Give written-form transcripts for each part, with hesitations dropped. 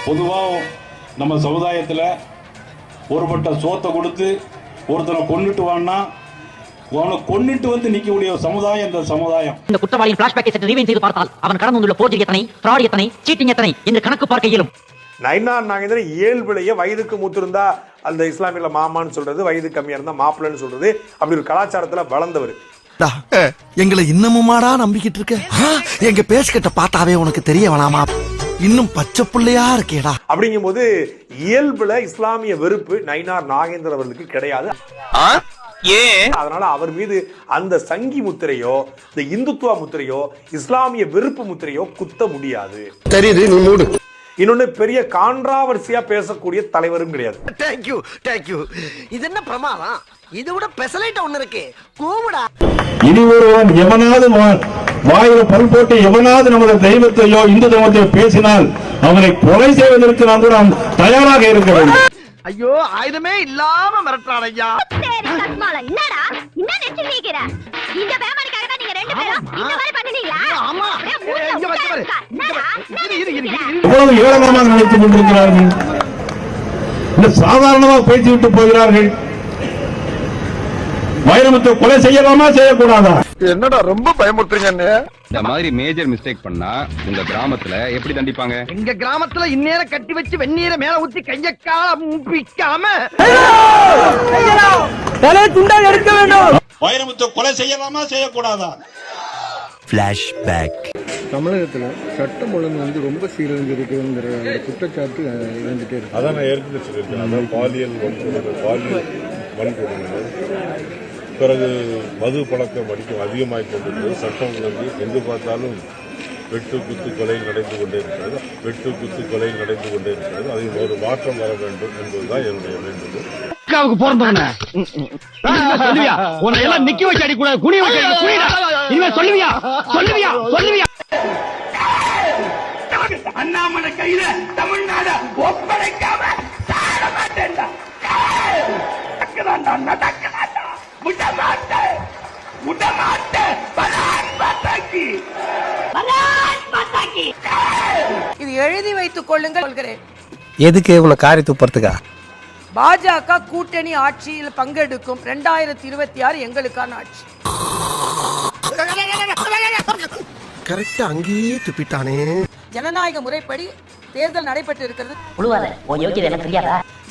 பொதுவாக நம்ம சமுதாயத்தில் ஒருபட்ட சோத்தை கொடுத்து ஒருத்தனை கொண்டுட்டு வான்னா அவனை கொண்டுட்டு வந்து நிற்கக்கூடிய சமுதாயம் இந்த சமுதாயம். இந்த குற்றவாளியின் பிளாஷ்பேக்கை சற்று ரீவைண்ட் செய்து பார்த்தால் அவன் கடந்து வந்துள்ள போர்ஜரி எத்தனை, ஃப்ராட் எத்தனை, சீட்டிங் எத்தனை என்று கணக்கு பார்க்க இயலும். நயினார் நாகேந்திரன் இயல்புலையே வயதுக்கு மூத்திருந்தா அந்த இஸ்லாமியில மாமான்னு சொல்றது, வயது கம்மியா இருந்தா மாப்பிள்ளன்னு சொல்றது, அப்படி ஒரு கலாச்சாரத்துல வளர்ந்தவர். எங்களை இன்னமுமாடா நம்பிக்கிட்டு இருக்க? எங்க பேசிக்கிட்ட பார்த்தாவே உனக்கு தெரிய வேணாமா? இன்னும் பச்சை பிள்ளையா இருக்கேடா. அப்படிங்கும் போது இயல்புல இஸ்லாமிய வெறுப்பு நயினார் நாகேந்திரன் அவர்களுக்கு கிடையாது. அதனால அவர் மீது அந்த சங்கி முத்திரையோ, இந்த இந்துத்துவ முத்திரையோ, இஸ்லாமிய வெறுப்பு முத்திரையோ குத்த முடியாது. இன்னொன்னு பெரிய கான்ட்ராவர்சியா பேசக்கூடிய தலைவரும் கிடையாது. தேங்க்யூ. இது என்ன பிரமாதம்? இது விட பெசலைட் ஒண்ணு இருக்கு. கூவுடா. இனி ஒருவன் எவனாவது வாயில பல் போட்டு எவனாவது நமது தெய்வத்தையோ இந்து தெய்வத்தையோ பேசினால் அவனை கொலை செய்வதற்கு நாம் தயாராக இருக்க வேண்டும். ஐயோ, ஆயுதமே இல்லாம மிரட்டுறான் ஐயா. என்னடா என்ன நினைச்சிருக்கீங்க? இந்த பேமாரிக்காக தான் நீங்க ரெண்டு பேரும் இந்த மாதிரி பண்ணுவீங்களா? ஆமா. எவ்வளவு ஏளனமாக நினைத்துக் கொண்டிருக்கிறார்கள். இந்த சாதாரணமாக பேசி விட்டு போகிறார்கள். வைரமுத்து கொலை செய்யலாமா செய்யக்கூடாதா? என்னடா ரொம்ப பயமுறுத்துறீங்க. இந்த மாதிரி மேஜர் மிஸ்டேக் பண்ணா உங்க கிராமத்துல எப்படி தண்டிப்பாங்க? எங்க கிராமத்துல இந்நேரம் கட்டி வச்சு வெந்நீரை மேல ஊத்தி கையக்கால முப்பிக்காம எடுக்க வேண்டும். வைரமுத்து கொலை செய்யலாமா செய்யக்கூடாதா? பிளாஷ்பேக். தமிழகத்துல சட்டம் ஒழுங்கு ரொம்ப சீரழிஞ்சிருக்குங்கிற அந்த குற்றச்சாட்டு இருந்துட்டே இருக்கு. அதான் நான் ஏற்கனவே சொல்லியிருக்கேன். அதான் பாலியல் வன்கொடுமை, பிறகு மது பழக்கம் அதிகமாகிக் கொண்டிருக்கிறது. சட்டம் ஒழுங்கு எங்கு பார்த்தாலும் வெட்டு குத்து கொலை நடந்து கொண்டே இருக்கிறது. அதில் ஒரு மாற்றம் வர வேண்டும் என்பதுதான் என்னுடைய வேண்டுகோள். நிக்க வச்சு அடிக்கூடாது, குனி வச்சு சொல்லுவியா? அண்ணாமலை கையில தமிழ்நாடு ஒப்படைக்காம இது எழுதி வைத்துக் கொள்ளுங்கள். எதுக்கு இவ்வளவு காரி துப்புறதுக்கா? பாஜக கூட்டணி ஆட்சியில் பங்கெடுக்கும் 2026 எங்களுக்கான ஆட்சி. கரெக்டா அங்கேயே துப்பிட்டானே. ஜனநாயக முறைப்படி தேர்தல் நடைபெற்று இருக்கிறது.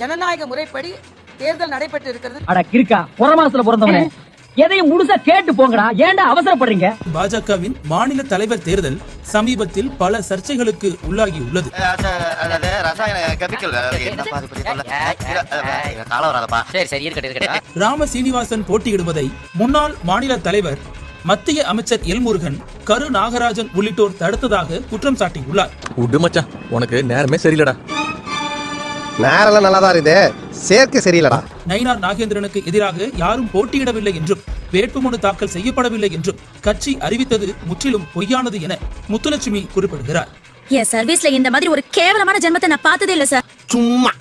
ஜனநாயக முறைப்படி தேர்தல் நடைபெற்று இருக்கிறது. அட கிறுக்கா, புறமாசத்துல பிறந்தவனே, எதையும் முழுசா கேட்டு போங்கடா. ஏன்டா அவசரப்படுறீங்க? பாஜகவின் மாநில தலைவர் தேர்தல் சமீபத்தில் பல சர்ச்சைகளுக்கு உள்ளாகி உள்ளது. ராம சீனிவாசன் போட்டியிடுவதை முன்னாள் மாநில தலைவர் மத்திய அமைச்சர் எல்முருகன், கரு நாகராஜன் உள்ளிட்டோர் தடுத்ததாக குற்றம் சாட்டியுள்ளார். மச்சான், உனக்கு நேரமே சரியில்லடா. நேரம் நல்லாதான் இது, சேர்க்கை சரியில்லடா. நயினார் நாகேந்திரனுக்கு எதிராக யாரும் போட்டியிடவில்லை என்றும் வேட்புமனு தாக்கல் செய்யப்படவில்லை என்றும் கட்சி அறிவித்தது முற்றிலும் பொய்யானது என முத்துலட்சுமி குறிப்பிடுகிறார். என் சர்வீஸ்ல இந்த மாதிரி ஒரு கேவலமான ஜென்மத்தை நான் பார்த்ததே இல்ல சார். சும்மா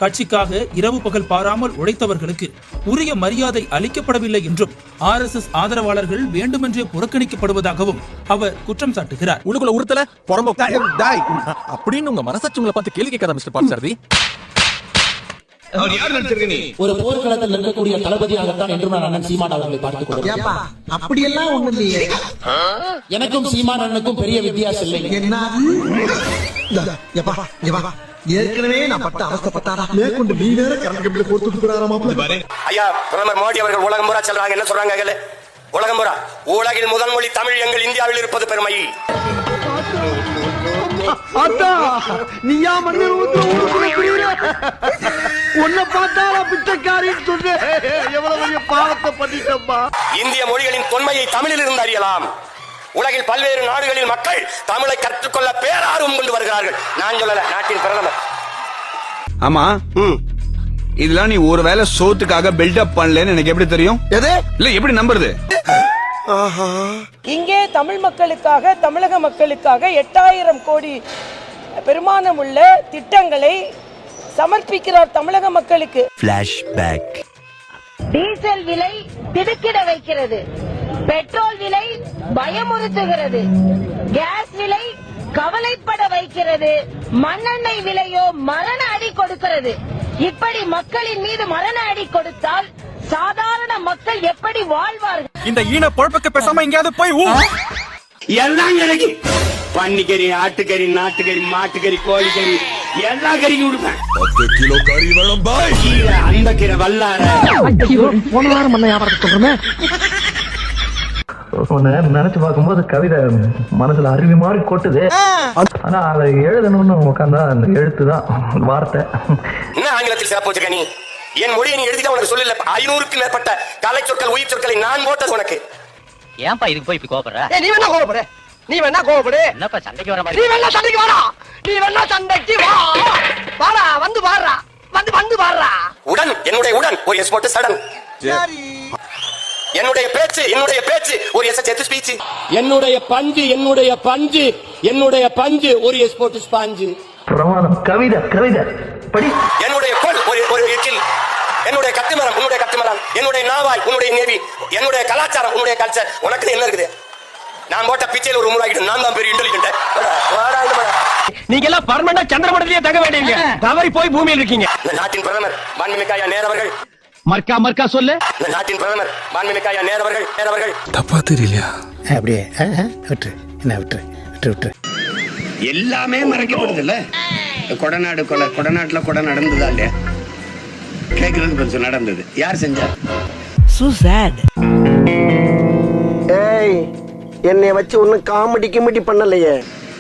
கட்சிக்காக இரவு பகல் பாராமல் உழைத்தவர்களுக்கு உரிய மரியாதை அளிக்கப்படவில்லை என்றும் RSS ஆதரவாளர்கள் வேண்டுமென்றே புறக்கணிக்கப்படுவதாகவும் அவர் குற்றம் சாட்டுகிறார். உனக்குள்ள உறுத்தல அப்படின்னு உங்க மனசாட்சி உங்களை பார்த்து கேள்வி கேட்காத மிஸ்டர் பார்த்தசாரதி. ஒரு போர்க்களத்தில் இருக்கக்கூடிய தளபதியாகத்தான் என்று நான் அண்ணன் சீமான் அவர்களை பார்த்துக் கொள்கிறேன். அப்படியெல்லாம் ஒண்ணு இல்லையே. எனக்கும் சீமான் அண்ணனுக்கும் பெரிய வித்தியாசம் இல்லை. ஏற்கனவே நான் பட்ட அவஸ்தைப்பட்டாரா மேற்கொண்டு நீ வேற கரண்ட் கம்பில போட்டு கொடுக்கறாராமா? ஐயா பிரதமர் மோடி அவர்கள் உலகம் பூரா சொல்றாங்க. என்ன சொல்றாங்க? உலகம் பூரா உலகில் முதல் மொழி தமிழ் எங்கள் இந்தியாவில் இருப்பது பெருமை. நீயா மண்ணீர் உன்னை பார்த்தாரா பிச்சைக்காரின்னு சொன்ன எவ்வளவு பெரிய பாவத்தை பண்ணிட்டப்பா. இந்திய மொழிகளின் தொன்மையை தமிழில் இருந்து அறியலாம். உலகில் பல்வேறு நாடுகளில் மக்கள் தமிழை கற்றுக்கொள்ள பேரார்வம் கொண்டு வருகிறார்கள். நான் சொல்லல, நாட்டின் பிரதமர். ஆமா, இதெல்லாம் நீ ஒருவேளை சோத்துக்காக பில்டப் பண்ணலன்னு எனக்கு எப்படி தெரியும்? இல்ல எப்படி நம்புறது? இங்கே தமிழ் மக்களுக்காக, தமிழக மக்களுக்காக 8000 கோடி பெருமானம் உள்ள திட்டங்களை சமர்ப்பிக்கிறார் தமிழக மக்களுக்கு. பிளாஷ்பேக். டீசல் விலை திடுக்கிட வைக்கிறது, பெட்ரோல் விலை பயமுறுத்துகிறது, கேஸ் விலை கவலைப்பட வைக்கிறது. மண்ணெண்ணெய் விலையோ மரண அடி கொடுக்கிறது. இப்படி மக்களின் மீது மரண அடி கொடுத்தால் சாதாரண மக்கள் எப்படி வாழ்வார்கள்? இந்த ஈன பொழப்புக்கு பேசாம எங்கேயாவது போய் எல்லாம் கிடைக்கும். பன்னிக்கறி, ஆட்டுக்கறி, நாட்டுக்கறி, மாட்டுக்கறி, கோழிக்கறி, எல்லா கறியும் கொடுப்பேன். 10 கிலோ கறி வேணும் பாய். கீரை, அந்த கீரை, வல்லார. போன வாரம் பண்ண வியாபாரத்தை சொல்றேன். நினைச்சு பார்க்கும்போது கவிதை மனசுல அருவி மாதிரி கொட்டுது. ஆனா அதை எழுதணும்னு உட்காந்தா அந்த எழுத்து தான் வார்த்தை. என்ன ஆங்கிலத்தில் சிறப்பு வச்சிருக்க நீ? என் மொழியை நீ எழுதிதான் உனக்கு சொல்லல. 500க்கு மேற்பட்ட கலை சொற்கள், உயிர் சொற்களை நான் போட்டது உனக்கு. ஏன்பா இதுக்கு போய் இப்படி கோபப்படுற? நீ வேணா கோவப்படு, நீ வேணா கோவப்படு. என்னப்பா சண்டைக்கு வர நீ மாதிரி? வேணா சண்டைக்கு வாடா, நீ வேணா சண்டைக்கு வா. வாடா, வந்து பாடுறா, வந்து பாடுறா. உடன், என்னுடைய உடன் ஒரு எஸ் போட்டு சடன். என்னுடைய பேச்சு ஒரு எஸ் சேர்த்து ஸ்பீச். என்னுடைய பஞ்சு ஒரு எஸ் போட்டு ஸ்பாஞ்சு. பிரமாதம். கவிதை படி. என்னுடைய கொள் ஒரு எச்சில். என்னுடைய கத்திமரம் உன்னுடைய கத்திமரம். என்னுடைய நாவாய் உன்னுடைய நேவி. என்னுடைய கலாச்சாரம் உன்னுடைய கல்ச்சர். உனக்கு என்ன இருக்குது? நான் போட்ட பிச்சையில் ஒரு மூலாகிட்டு நான் தான் பெரிய இன்டெலிஜென்ட். நீங்க எல்லாம் பர்மனன்ட் சந்திரமண்டலத்திலே தங்க வேண்டியவங்க. தவறி போய் பூமியில் இருக்கீங்க. நாட்டின் பிரதமர் மாண்புமிகு ஐயா நேரு அவர்கள். மர்க்கா சொல்லு. நாட்டின் பிரதமர் மாண்புமிகு ஐயா நேரு அவர்கள். தப்பா தெரியலையா? அப்படியே விட்டு எல்லாமே மறைக்கப்படுது இல்ல. கொடநாட்டுல கொடை நடந்ததா இல்லையா? கேட்கறது கொஞ்சம் நடந்தது. யார் செஞ்சா? ஏய், என்னை வச்சு ஒன்னும் காமெடி பண்ணலையே.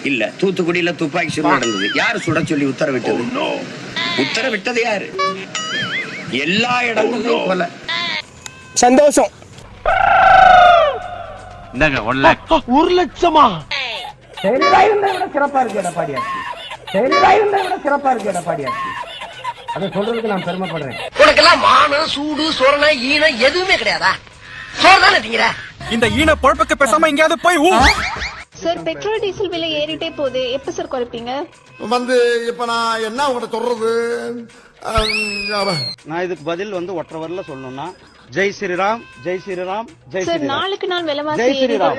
இல்ல, தூத்துக்குடியில துப்பாக்கி சூடு நடந்தது. யாரு சுட சொல்லி உத்தரவிட்டது? உத்தரவிட்டது யாரு? எல்லா இடங்களிலும் கொலை. சந்தோஷம். 1 லட்சமா? சிறப்பா இருக்கு எடப்பாடியாச்சு. அதை சொல்றதுக்கு நான் பெருமைப்படுறேன். உனக்கெல்லாம் மானம், சூடு, சொரணை, ஈனம் எதுவுமே கிடையாதா? சோறுதானே திங்கிற? இந்த ஈன பொழப்புக்கு பேசாம எங்கேயாவது போய் சார், பெட்ரோல் டீசல் விலை ஏறிட்டே போகுது. எப்ப சார் குறைப்பீங்க? இப்ப நான் என்ன உங்கள்கிட்ட சொல்றது? நான் இதுக்கு பதில் ஒற்றை வரல சொல்லணும்னா ஜெய் ஸ்ரீராம், ஜெய் ஸ்ரீராம், ஜெய் சார், ஸ்ரீராம், நாளுக்கு நாள் விலைவாசி ஜெய் ஸ்ரீராம்,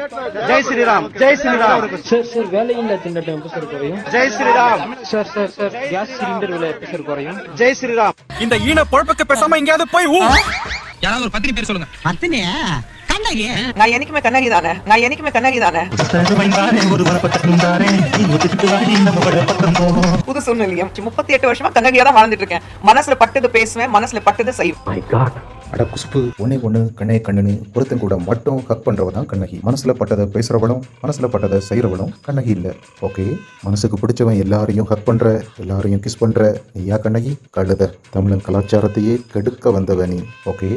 ஜெய் ஸ்ரீராம், ஜெய் ஸ்ரீராம். சார், வேலையில்லா திண்டாட்டம் எப்ப சார் குறையும்? Jai Shriram. Sir, gas cylinder விலை எப்ப சார் குறையும்? ஜெய் ஸ்ரீராம். இந்த ஈன பொழப்புக்கு பேசாம எங்கேயாவது போய் யாராவது ஒரு பத்தினி பேர் சொல்லுங்க. பத்தினியா? கண்ணகி. நான் என்னைக்குமே கண்ணகி தானே. புது சூழ்நிலையும் 38 வருஷமா கண்ணகியா தான் வாழ்ந்துட்டு இருக்கேன். மனசுல பட்டது பேசுவேன், மனசுல பட்டது செய்வேன். அட குசுப்பு, ஒண்ணு கண்ணே கண்ணுன்னு ஒருத்தன் கூட மட்டும் ஹக் பண்றவதான் கண்ணகி. மனசுல பட்டதை பேசுறவளும் மனசுல பட்டதை செய்யறவளும் கண்ணகி இல்ல. ஓகே, மனசுக்கு பிடிச்சவன் எல்லாரையும் ஹக் பண்ற, எல்லாரையும் கிஸ் பண்ற நீயா கண்ணகி? கழுத. தமிழன் கலாச்சாரத்தையே கெடுக்க வந்தவ நீ. ஓகே.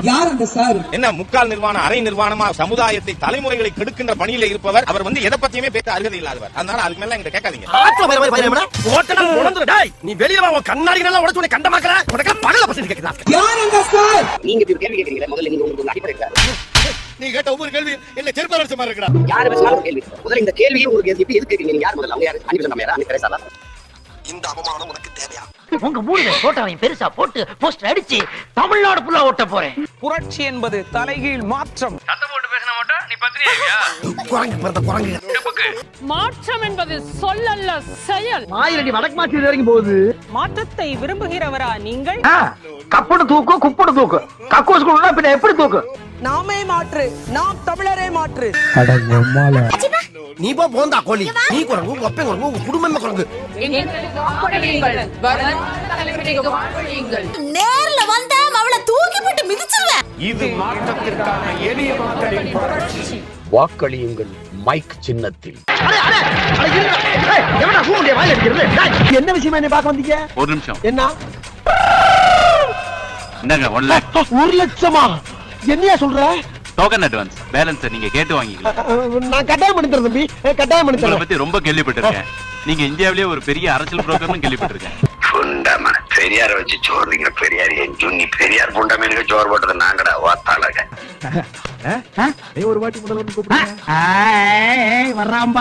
யார் அந்த சார்? என்ன முக்கால் நிர்வாணம், அரை நிர்வாணமா சமுதாயத்தை, தலைமுறைகளை கெடுக்கின்ற பணியில இருப்பவர். அவர் எதை பத்தியுமே பேச அருகதை இல்லாதவர். அதனால அதுக்கு மேல எங்கிட்ட கேட்காதீங்க. நீ வெளியில வா, கண்ணாடி எல்லாம் உடைச்சு உன்னை கண்டமாக்குற. உனக்கு பகல பசங்க கேக்குதா? யார் அந்த சார்? நீங்க இப்படி கேள்வி கேக்குறீங்க. முதல்ல நீங்க உங்களுக்கு அடிப்படை நீ கேட்ட ஒவ்வொரு கேள்வி என்ன செருப்பு அடிச்ச மாதிரி இருக்கடா. யாரு பேசினாலும் கேள்வி. முதல்ல இந்த கேள்வியை உங்களுக்கு எப்படி எதுக்கு கேக்குறீங்க? யார் முதல்ல? அவங்க யாரு? அனுப்பி நம்ம யாரா? அனுப்பி பேசலாம். இந்த அவமானம் உனக்கு தேவையா? உங்க மூணு போட்டோவையும் பெருசா போட்டு போஸ்டர் அடிச்சு தமிழ்நாடு ஃபுல்லா ஓட்ட போறேன். புரட்சி என்பது தலைகீழ் மாற்றம். மாற்றம் என்பது சொல்லல்ல, செயல். ஆயிரடி வடக்கு மாற்றி வரைக்கும் போகுது. மாற்றத்தை விரும்புகிறவரா நீங்கள்? கப்படு தூக்கு, குப்படு தூக்கு. கக்கூஸ் குடுனா பின்ன எப்படி தூக்கு? நாமே மாற்று, நாம் தமிழரே மாற்று. நீ போந்தா கோழி. நீ குரங்கு, உங்க அப்பே குரங்கு, உங்க குடும்பமே குரங்கு. நேர்ல வந்த அவளை தூக்கி போட்டு மிதிச்சிருவேன். இது மாற்றத்திற்கான எளிய மக்களின் புரட்சி. வாக்களியுங்கள் மைக் சின்னத்தில். என்ன விஷயமா என்ன பார்க்க வந்தீங்க? ஒரு நிமிஷம். என்ன? என்னங்க 1 லாக்? 1 லட்சமா? என்னையா சொல்ற? டோக்கன் அட்வான்ஸ் பேலன்ஸ் நீங்க கேட்டு வாங்கிக்கலாம். நான் கட்டாயம் பண்ணி தரேன் தம்பி, கட்டாயம் பண்ணி உங்களை தரேன். பத்தி ரொம்ப கேள்விப்பட்டிருக்கேன். நீங்க இந்தியாவிலேயே ஒரு பெரிய அரசியல் புரோக்கர்னு கேள்விப்பட்டிருக்கேன். புண்டமா பெரியார வச்சு சோறுங்க. பெரியார் என் ஜுன்னி பெரியார் புண்டமேனுக்கு சோறு போட்டது நாங்கடா வாத்தாளக. ஒரு வாட்டி முதல்ல கூப்பிடுங்க. வர்றான்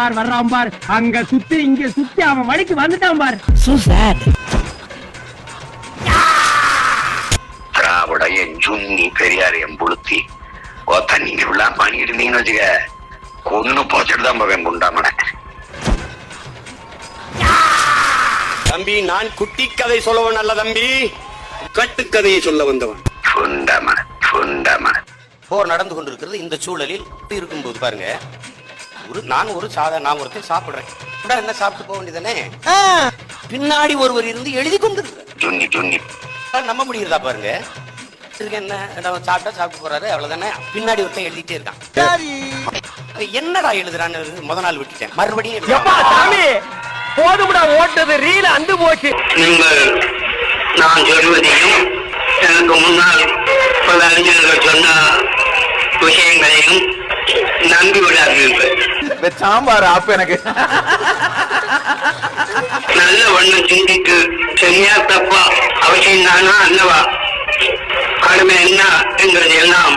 பார். அங்க சுத்தி இங்க சுத்தி அவன் வழிக்கு வந்துட்டான் பார். So sad. திராவிட என் ஜுன்னி பெரியார் என் புளுத்தி. ஓத்தா நீங்க எல்லாம் பண்ணிட்டு இருந்தீங்கன்னு வச்சுக்க, கொன்னு போச்சுட்டு தான் போவேன் குண்டாமன. தம்பி, நான் குட்டி கதை சொல்லவன் அல்ல தம்பி, கட்டுக்கதையை சொல்ல வந்தவன். போர் நடந்து கொண்டிருக்கிறது. இந்த சூழலில் இருக்கும்போது பாருங்க, நான் ஒருத்தர் சாப்பிடுறேன். என்ன சாப்பிட்டு போக வேண்டியதானே? பின்னாடி ஒருவர் இருந்து எழுதி கொண்டிருக்கிறார். நம்ப முடியுதா பாருங்க. என்ன சாப்பிட்டு போறாரு, அவ்வளவுதானே. பின்னாடி ஒருத்தன் எழுதிட்டே இருக்கான். என்னடா எழுதுறான்னு முத நாள் விட்டுட்டேன். மறுபடியும் போதும்டா ஓட்டது ரீல அந்து போச்சு. நீங்கள் நான் சொல்வதையும் எனக்கு முன்னால் பல அறிஞர்கள் சொன்ன விஷயங்களையும் நம்பி விடாதீர்கள். சாம்பார் ஆப்பு எனக்கு நல்ல வண்ணம் சிந்தித்து சரியா தப்பா அவசியம் தானா அல்லவா கடமை என்ன என்கிறது எல்லாம்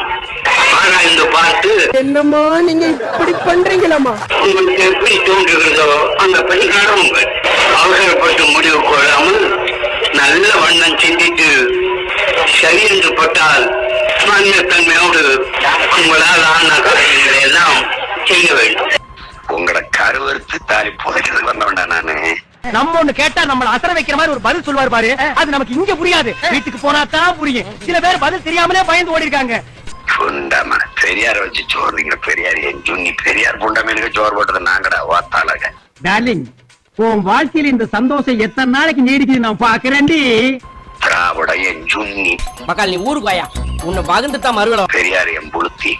ஆராய்ந்து பார்த்து என்னம்மா நீங்க இப்படி பண்றீங்களாமா? உங்களுக்கு எப்படி தோன்றுகிறதோ அந்த பரிகாரம் அவசரப்பட்டு முடிவு கொள்ளாமல் நல்ல வண்ணம் சிந்தித்து சரி என்று பட்டால் மாநிலத்தன்மையோடு உங்களால் ஆன காரியங்களை எல்லாம் செய்ய வேண்டும். உங்களை கருவறுத்து தாலி புதைக்கிறது வந்தவன்டா நானு. நம்ம ஒண்ணு கேட்டா நம்மள அசர வைக்கிற மாதிரி ஒரு பதில் சொல்வார் பாரு, அது நமக்கு இங்க புரியாது, வீட்டுக்கு போனா தான் புரியும். சில பேர் பதில் தெரியாமலே பயந்து ஓடி இருக்காங்க. பெரியார வச்சு சோறுங்க, பெரியார் என் ஜுன்னி பெரியார் புண்டமேனுக்கு சோறு போட்டது நாங்கடா வாத்தாளங்க. டார்லிங், உன் வாழ்க்கையில இந்த சந்தோஷம் எத்தனை நாளைக்கு நீடிக்குது நான் பாக்குறேன்டி. திராவிட என் ஜுன்னி மக்கள், நீ ஊருக்கு வாயா, உன்னை பகிர்ந்து தான் மறுவடம். பெரியார் என் புளுத்தி.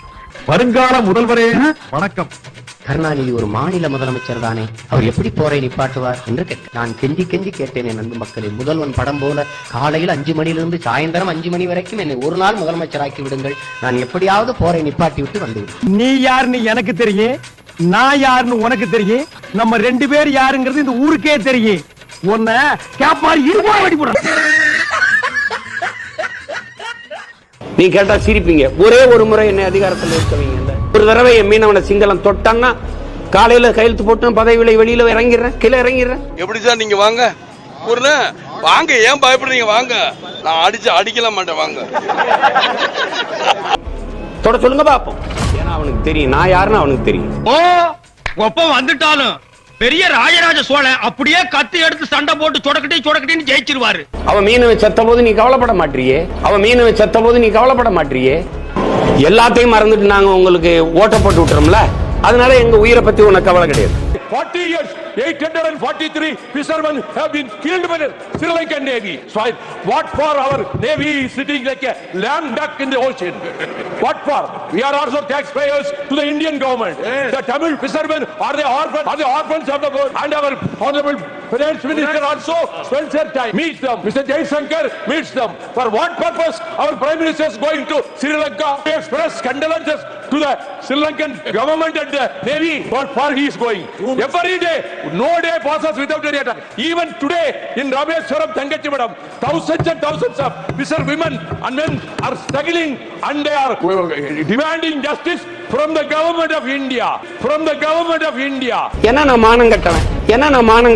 வருங்கால முதல்வரே வணக்கம். கருணாநிதி ஒரு மாநில முதலமைச்சர் தானே, அவர் எப்படி போரை நிப்பாட்டுவார் என்று நான் கெஞ்சி கெஞ்சி கேட்டேன். என் அன்பு மக்களே, முதல்வன் படம் போல காலையில் 5 மணியிலிருந்து சாயந்தரம் 5 மணி வரைக்கும் என்னை ஒரு நாள் முதலமைச்சராக்கி விடுங்கள், நான் எப்படியாவது போரை நிப்பாட்டி விட்டு வந்துவிடுவேன். நீ யாருன்னு எனக்கு தெரியும், நான் யாருன்னு உனக்கு தெரியும், நம்ம 2 பேர் யாருங்கிறது இந்த ஊருக்கே தெரியும். உன்னை கேப்பாரு இருபா வடி போட. நீ கேட்டா சிரிப்பீங்க. ஒரே ஒரு முறை என்னை அதிகாரத்தில் இருக்கவீங்க. ஒரு தடவை என் மீனவனை சிங்களம் தொட்டான்னா காலையில கையெழுத்து போட்டு பதவியில வெளியில இறங்கிடுறேன், கீழே இறங்கிடுறேன். எப்படி சார் நீங்க வாங்க வாங்க, ஏன் பயப்படுறீங்க? வாங்க, நான் அடிக்கல மாட்டேன், வாங்க தொட சொல்லுங்க பாப்போம். ஏன்னா அவனுக்கு தெரியும் நான் யாருன்னு அவனுக்கு தெரியும். ஓ ஒப்பம் வந்துட்டாலும் பெரிய ராஜராஜ சோழன் அப்படியே கத்தி எடுத்து சண்டை போட்டு சொடக்கட்டின்னு ஜெயிச்சிருவாரு. அவன் மீனவன் செத்த போது நீ கவலைப்பட மாட்டியே, எல்லாத்தையும் மறந்துட்டு நாங்க உங்களுக்கு ஓட்ட போட்டு விட்டுறோம்ல, அதனால எங்க உயிரை பத்தி உனக்கு கவலை கிடையாது. 40 years, 843 fishermen have been killed by the Sri Lankan Navy. So what for our Navy is sitting like a lamb duck in the ocean? What for? We are also taxpayers to the Indian government. The Tamil fishermen are the orphans of the world. And our Honorable Finance Minister also spends their time, meets them. Mr. Jaishankar meets them. For what purpose our Prime Minister is going to Sri Lanka? We express condolences to the Sri Lankan government and the Navy. What for he is going? Every day, no day passes without any attack. Even today in Rameswaram, Thangachimadam, thousands and thousands of fisher women and men are struggling and they are demanding justice from the government of India. என்ன நான் மானம்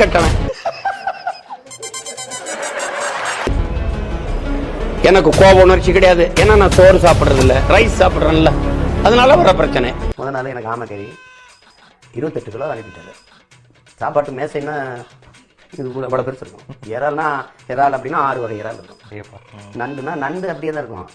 கட்டவன், எனக்கு கோப உணர்ச்சி கிடையாது. ஏன்னா நான் சோறு சாப்பிடுறது இல்ல, ரைஸ் சாப்பிடுறேன்ல, அதனால வர பிரச்சனை. முதல் நாள் எனக்கு ஆமக்கறி 28 கிலோ அனுப்பிட்டாரு. சாப்பாட்டு மேசைன்னா இது கூட இவ்வளோ பெருசு இருக்கும். இறால் அப்படின்னா 6 வகை இறால் இருக்கும். நண்டுனா நண்டு அப்படியே தான் இருக்கும்,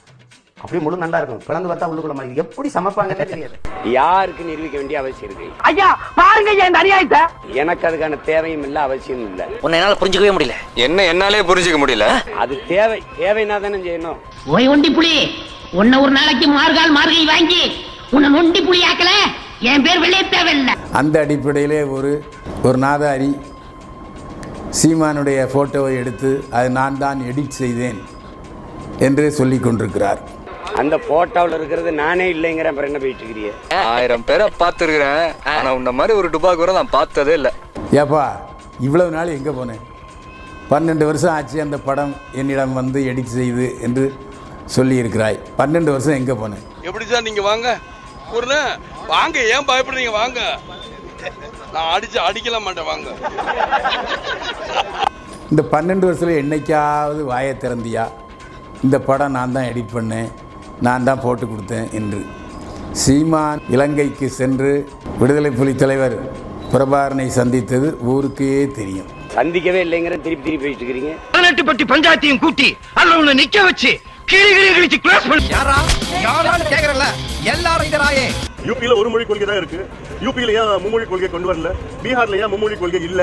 அப்படியே முழு நண்டா இருக்கும். பிளந்து பார்த்தா உள்ளுக்குள்ள மாதிரி எப்படி சமைப்பாங்கன்னே தெரியாது. யாருக்கு நிரூபிக்க வேண்டிய அவசியம் இருக்கு? ஐயா பாருங்க இந்த அநியாயத்தை. எனக்கு அதுக்கான தேவையும் இல்ல, அவசியம் இல்ல. உன்னை என்னால புரிஞ்சுக்கவே முடியல. என்னாலே புரிஞ்சுக்க முடியல. அது தேவைன்னா தானே செய்யணும். ஓய் ஒண்டி புலி, உன்னை ஒரு நாளைக்கு மார்கை வாங்கி உன்னை நொண்டி புலி ஆக்கல, என் பேர் வெளியே தேவையில்லை. அந்த அடிப்படையிலே ஒரு நாதாரி சீமானுடைய போட்டோவை எடுத்து அதை நான் தான் எடிட் செய்தேன் என்று சொல்லிக் கொண்டிருக்கிறார். அந்த போட்டோவில் இருக்கிறது நானே இல்லைங்கிற அப்புறம் என்ன போயிட்டு இருக்கிறீங்க? 1000 பேரை பார்த்துருக்கிறேன், ஆனா உன்ன மாதிரி ஒரு டுபாக்கூரை நான் பார்த்ததே இல்லை. ஏப்பா இவ்வளவு நாள் எங்கே போனேன்? 12 வருஷம் ஆச்சு அந்த படம் என்னிடம் வந்து எடிட் செய்து என்று சொல்லியிருக்கிறாய். 12 வருஷம் எங்கே போனேன்? எப்படி சார் நீங்க வாங்க வாங்க, ஏன் பயப்படுறீங்க? வாங்க, நான் அடிக்கல மாட்டேன், வாங்க. இந்த 12 வருஷத்தில் என்னைக்காவது வாயை திறந்தியா இந்த படம் நான் தான் எடிட் பண்ணேன், நான் தான் போட்டு கொடுத்தேன் என்று? சீமான் இலங்கைக்கு சென்று விடுதலை புலி தலைவர் பிரபாகரனை சந்தித்தது ஊருக்கே தெரியும். சந்திக்கவே இல்லைங்கிற திருப்பி திருப்பி பேசிட்டு இருக்கிறீங்க. 18 பட்டி பஞ்சாயத்தையும் கூட்டி அதுல உன்னை நிக்க வச்சு யூபியில ஒரு மொழி கொள்கை தான் இருக்கு. யூபியில ஏன் மும்மொழி கொள்கை கொண்டு வரல? பீகார்ல ஏன் மும்மொழி கொள்கை இல்ல?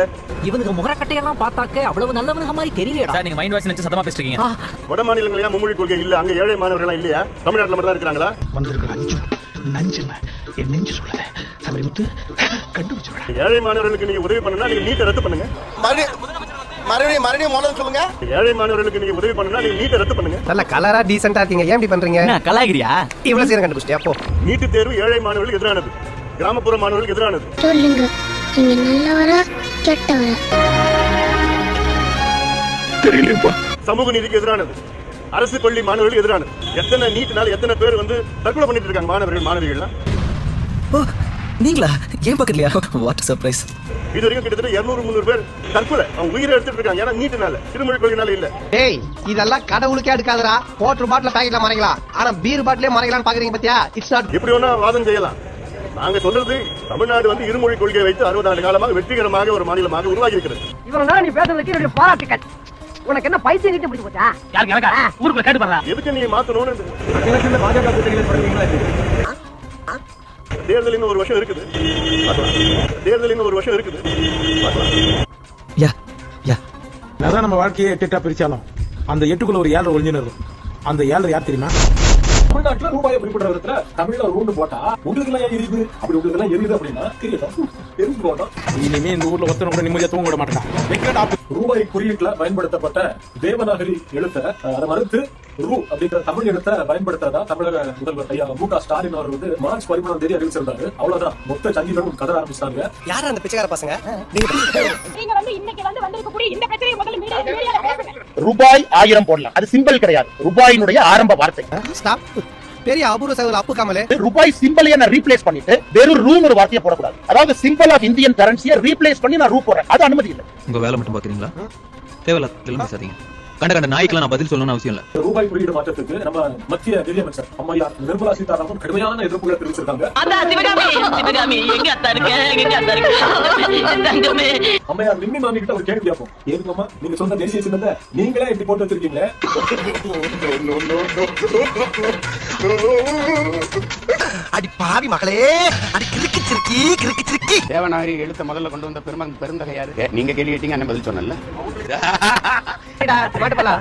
இவனுக்கு முகரக்கட்டையெல்லாம் பார்த்தாக்க அவ்வளவு நல்லவனுங்க மாதிரி தெரியலடா. நீங்க மைண்ட் வாய்ஸ் நினைச்சு சத்தமா பேசுறீங்க. வட மாநிலங்கள் ஏன் மும்மொழி கொள்கை இல்ல? அங்க ஏழை மாணவர்கள் இல்லையா? தமிழ்நாட்டுல மட்டும் தான் இருக்காங்களா? வந்திருக்கிற நஞ்சுமா என் நெஞ்சு சொல்லுத சபரிமுத்து கண்டுபிடிச்சு. ஏழை மாணவர்களுக்கு நீங்க உதவி பண்ணா நீங்க நீட்டை ரத்து பண்ணுங்க. மறுபடியும் முதல்ல சொல்லுங்க. ஏழை மாணவர்களுக்கு நீங்க உதவி பண்ணா நீங்க நீட்டை ரத்து பண்ணுங்க. நல்ல கலரா டீசென்ட்டா இருக்கீங்க, ஏன் இப்படி பண்றீங்க? கலாகிரியா இவ்வளவு சீரம் கண்டுபிடிச்சியா? போ. நீட்டு தேர்வு ஏழை மாணவர்களுக்கு எதிரானது, கிராமப்புற மாணவர்களுக்கு எதிரானது. சொல்லுங்க, நீங்க நல்லவரா கெட்டவரா? தெரியலப்பா. சமூக நீதிக்கு எதிரானது, அரசு பள்ளி மாணவர்களுக்கு எதிரானது. எத்தனை நீட்னால எத்தனை பேர் வந்து தற்கொலை பண்ணிட்டு இருக்காங்க மாணவர்கள் மாணவிகள்லாம். நீங்களா ஏன் பக்கத்துலயா? What surprise. இது வரைக்கும் கிட்டத்தட்ட 200-300 பேர் தற்கொலை அவங்க உயிரை எடுத்துட்டு இருக்காங்க. ஏன்னா நீட்டுனால, திருமொழி கொள்கைனால இல்ல. ஏய், இதெல்லாம் கடவுளுக்கே எடுக்காதடா. வாட்டர் பாட்டில பாக்கெட்ல மறைக்கலாம், ஆனா பீர் பாட்டிலே மறைக்கலாம்னு பாக்குறீங்க பாத்தியா? It's not. எப்படி வேணா வாதம் செய்யலாம். நாங்க சொல்றது தமிழ்நாடு வந்து இருமொழி கொள்கையை வைத்து 60 ஆண்டு காலமாக வெற்றிகரமாக ஒரு மாநிலமாக உருவாகி இருக்கிறது. இவங்க நீ பேசுறதுக்கு என்னுடைய பாராட்டுக்கள். உனக்கு என்ன பைத்தியம் கிட்ட பிடிச்சு போச்சா? ஊருக்குள்ள கேட்டு பாருங்க. எதுக்கு நீங்க மாத்தணும்னு பாஜக கூட்டணியில் படுறீங்களா? தேர்தல் இன்னும் ஒரு வருஷம் இருக்குது. தேர்தல் இன்னும் ஒரு வருஷம் இருக்குது. அதான் நம்ம வாழ்க்கையை 8 பிரிச்சாலும் அந்த 8க்குள்ள ஒரு 7 ஒளிஞ்சுன்னு இருக்கும். அந்த 7 யார் தெரியுமா? தமிழ்நாட்டுல ரூபாயை குறிப்பிட்ட விதத்துல தமிழ்ல ரூண்டு போட்டா உங்களுக்கு எல்லாம் எரியுது, அப்படி உங்களுக்கு எல்லாம் எரியுது அப்படின்னா தெரியும் போட்டோம். இனிமே இந்த ஊர்ல ஒருத்தனை கூட நிம்மதியா தூங்க விட மாட்டாங்க. ரூபாய் குறியீட்டுல பயன்படுத்தப்பட்ட தேவநாகரி எழுத்த அதை மறுத்து ரூ அப்படிங்கிற தமிழ் எழுத்த பயன்படுத்துறதா தமிழக முதல்வர் ஐயா மு.க. ஸ்டாலின் அவர் வந்து மார்ச் 13ஆம் தேதி அறிவிச்சிருந்தாரு. அவ்வளவுதான், மொத்த சங்கிகளும் கதற ஆரம்பிச்சாங்க. யாரும் அந்த பிச்சைக்கார பசங்க? நீங்க வந்து இன்னைக்கு வந்து வந்திருக்கக்கூடிய இந்த பிரச்சனையை முதல்ல மீடியால பேசுங்க. ரூபாய் 1000 போடலாம், அது சிம்பிள் கிடையாது. ரூபாயினுடைய ஆரம்ப வார்த்தை. ஸ்டாப். பெரிய அபூர்வ சகோதரர் அப்பு காமலே ரூபாய் சிம்பிளையே நான் ரீப்ளேஸ் பண்ணிட்டு வெறும் ரூ ஒரு வார்த்தையை போடக்கூடாது. அதாவது சிம்பிள் ஆஃப் இந்தியன் கரன்சியை ரீப்ளேஸ் பண்ணி நான் ரூ போடுறேன், அது அனுமதி இல்லை. உங்க வேலை மட்டும் பாக்குறீங்களா? தேவையில்ல பேசாதீங்க. கண்ட நாய்க்கெல்லாம் நான் பதில் சொல்லணும்னு அவசியம் இல்ல. ரூபாய் குறியீடு மாற்றத்துக்கு நம்ம மத்திய நிதியமைச்சர் அம்மையார் நிர்மலா சீதாராமன் கடுமையான எதிர்ப்புகளை தெரிவிச்சிருக்காங்க. அம்மையார் நிம்மி மாமி கிட்ட ஒரு கேள்வி கேட்போம். ஏதுங்கம்மா, நீங்க சொன்ன தேசிய சின்னத்தை நீங்களே இப்படி போட்டு வச்சிருக்கீங்களே? அடி பாவி மகளே, அடி கிறுக்கி சிறுக்கி. தேவநாகரி எழுத்த முதல்ல கொண்டு வந்த பெருந்தகை யாரு? நீங்க கேள்வி கேட்டீங்க, என்ன பதில் சொன்னல?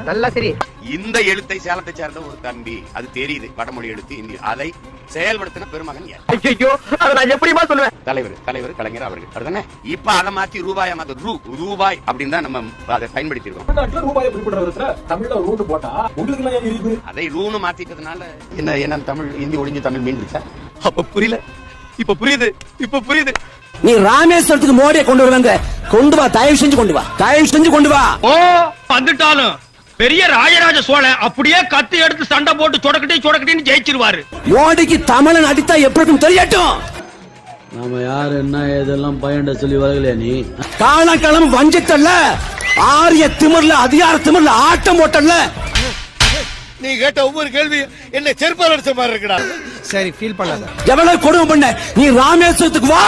நல்லா சரி. இந்த எழுத்தை சேலத்தை சேர்ந்த ஒரு தம்பி, அது தெரியுது, வடமொழி எழுத்து இந்தி. அதை செயல்படுத்தின பெருமகன் யார்? ஐயோ, அதை நான் எப்படிமா சொல்லுவேன்? தலைவர் கலைஞர் அவர்கள். அதுதானே இப்ப அதை மாத்தி ரூபாயா மாத்த ரூபாய் அப்படின்னு தான் நம்ம அதை பயன்படுத்தி இருக்கோம். தமிழ்நாட்டுல ரூபாயை குறிப்பிட்ட விதத்துல தமிழ்ல ரூண்டு போட்டா உங்களுக்கு எல்லாம் ஏன் எரியுது? அதை ரூனு மாத்திட்டதுனால என்ன தமிழ் இந்தி ஒழிஞ்சு தமிழ் மீண்டுச்சா? அப்ப புரியல, இப்ப புரியுது. நீ ராமேஸ்வரத்துக்கு மோடியை கொண்டு வருவாங்க, கொண்டு வா, தயவு செஞ்சு கொண்டு வா. ஓ வந்துட்டாலும் பெரிய ராஜராஜ சோழன் அப்படியே கத்தி எடுத்து சண்டை போட்டு சொடக்கட்டின்னு ஜெயிச்சிருவாரு. மோடிக்கு தமிழன் அடித்தா எப்படி தெரியட்டும். நாம யாரு என்ன இதெல்லாம் பயண்ட சொல்லி வரலையா நீ? காலக்காலம் வஞ்சித்தல்ல, ஆரிய திமிர்ல அதிகார திமிர்ல ஆட்டம் போட்டல்ல. நீ கேட்ட ஒவ்வொரு கேள்வி என்ன செருப்பால் அடிச்ச மாதிரி இருக்குடா. சரி, ஃபீல் பண்ணாத. எவ்வளவு கொடுமை பண்ண, நீ ராமேஸ்வரத்துக்கு வா,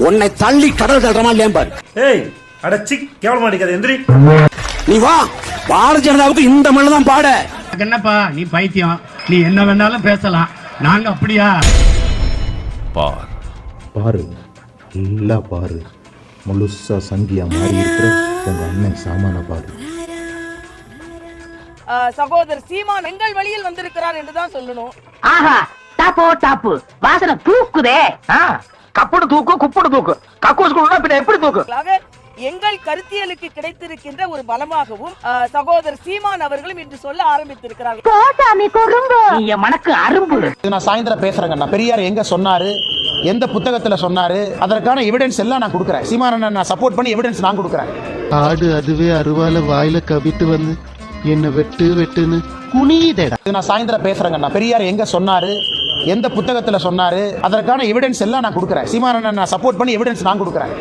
உன்னை தள்ளி கடல் தள்ளுறமா லேம்பார். ஏய் அடச்சி, கேவலமா அடிக்காத, எந்திரி. நீ வா, பாரதிய ஜனதாவுக்கு இந்த மண்ணு தான் பாட. என்னப்பா நீ பைத்தியம், நீ என்ன வேணாலும் பேசலாம், நாங்க அப்படியா? பாரு, நல்லா பாரு, முழுசா சங்கியா மாறி இருக்கிற உங்க அண்ணன் சாமான பாரு. சகோதரர் சீமான் எங்கள் வழியில் வந்திருக்கிறார் என்றுதான் சொல்லணும். ஆஹா, டாப்பு வாசனை தூக்குதே. கப்புடு தூக்கு, குப்புடு தூக்கு, கக்கூஸ் குடுனா பின்ன எப்படி தூக்கு? எங்கள் கருத்தியலுக்கு கிடைத்திருக்கின்ற ஒரு பலமாகவும் சகோதரர் சீமான் அவர்களும் இன்று சொல்ல ஆரம்பித்திருக்கிறார். மனக்கு அரும்பு. நான் சாயந்தரம் பேசுறேங்க. பெரியார் எங்க சொன்னாரு, எந்த புத்தகத்துல சொன்னாரு, அதற்கான எவிடன்ஸ் எல்லாம் நான் கொடுக்குறேன். சீமான் நான் சப்போர்ட் பண்ணி எவிடன்ஸ் நான் கொடுக்குறேன். ஆடு அதுவே அருவால வாயில கவிட்டு வந்து என்ன வெட்டுன்னு குனிதேடா. நான் சாயந்தரம் பேசுறேங்க. பெரியார் எங்க சொன்னாரு, எந்த புத்தகத்துல சொன்னாரு, அதற்கான எவிடன்ஸ் எல்லாம் நான் கொடுக்குறேன். சீமான் நான் சப்போர்ட் பண்ணி எவிடன்ஸ் நான் கொடுக்குறேன்.